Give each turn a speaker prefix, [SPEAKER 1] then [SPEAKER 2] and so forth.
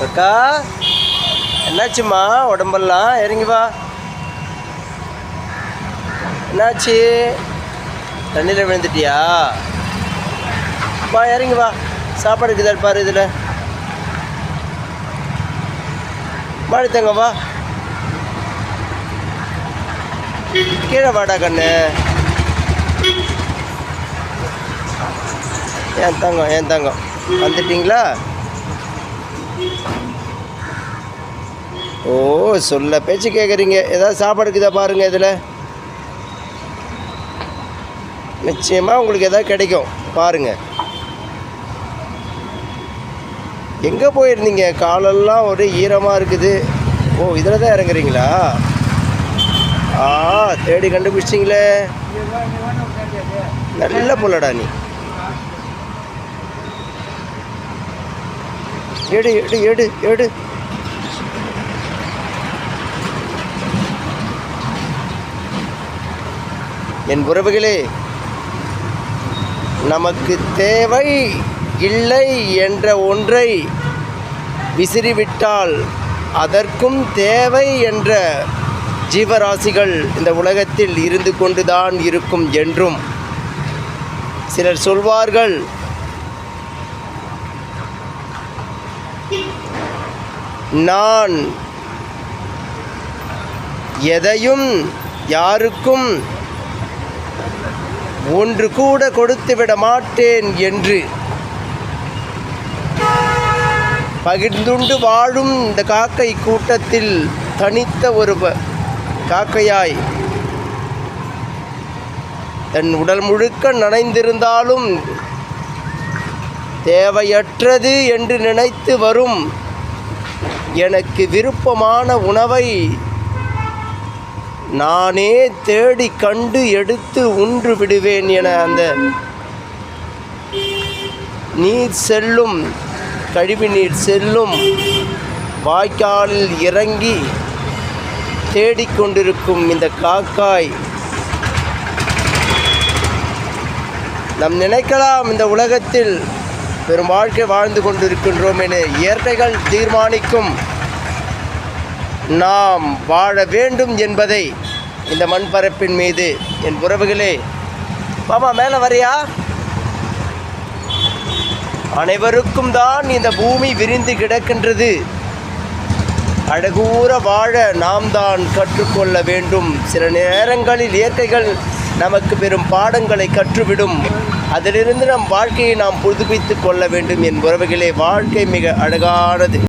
[SPEAKER 1] அக்கா, என்னாச்சும்மா? உடம்பெல்லாம் இறங்கி வா. என்னாச்சு? தண்ணியில் விழுந்துட்டியா? வா, இறங்கி வா. சாப்பாடு இருக்குதா பாரு. இதில் மாடித்தங்க வா. கீழே வாடா கண்ணு. ஏன் தங்கம் வந்துட்டிங்களா? ஓ, சொல்ல பேச்சு கேட்குறீங்க. ஏதாவது சாப்பாடு இருக்குதா பாருங்கள். இதில் நிச்சயமாக உங்களுக்கு எதாவது கிடைக்கும் பாருங்கள். எங்கே போயிருந்தீங்க? காலெல்லாம் ஒரே ஈரமாக இருக்குது. ஓ, இதில் தான் இறங்குறீங்களா? தேடி கண்டுபிடிச்சிங்களே. நல்ல புள்ளடா நீ. எடு எடு எடு எடு. என் உறவுகளே, நமக்கு தேவை இல்லை என்ற ஒன்றை விசிறிவிட்டால் அதற்கும் தேவை என்ற ஜீவராசிகள் இந்த உலகத்தில் இருந்து கொண்டுதான் இருக்கும் என்றும் சிலர் சொல்வார்கள். நான் எதையும் யாருக்கும் ஒன்று கூட கொடுத்து விட மாட்டேன் என்று பகிர்ந்துண்டு வாழும் இந்த காக்கை கூட்டத்தில் தனித்த ஒரு காக்கையாய் தன் உடல் முழுக்க நனைந்திருந்தாலும் தேவையற்றது என்று நினைத்து வரும் எனக்கு விருப்பமான உணவை நானே தேடி கண்டு எடுத்து உண்டு விடுவேன் என அந்த நீர் செல்லும், கழிவு நீர் செல்லும் வாய்க்காலில் இறங்கி தேடிக்கொண்டிருக்கும் இந்த காக்காய், நாம் நினைக்கலாம் இந்த உலகத்தில் பெரும் வாழ்க்கை வாழ்ந்து கொண்டிருக்கின்றோம் என இயற்கைகள் தீர்மானிக்கும். நாம் வாழ வேண்டும் என்பதை இந்த மண்பரப்பின் மீது என் உறவுகளே, மாமா மேலே வரியா? அனைவருக்கும் தான் இந்த பூமி விரிந்து கிடக்கின்றது. அழகூற வாழ நாம் தான் கற்றுக்கொள்ள வேண்டும். சில நேரங்களில் இயற்கைகள் நமக்கு பெரும் பாடங்களை கற்றுவிடும். அதிலிருந்து நம் வாழ்க்கையை நாம் புதுப்பித்து கொள்ள வேண்டும். என் உறவுகளே, வாழ்க்கை மிக அழகானது.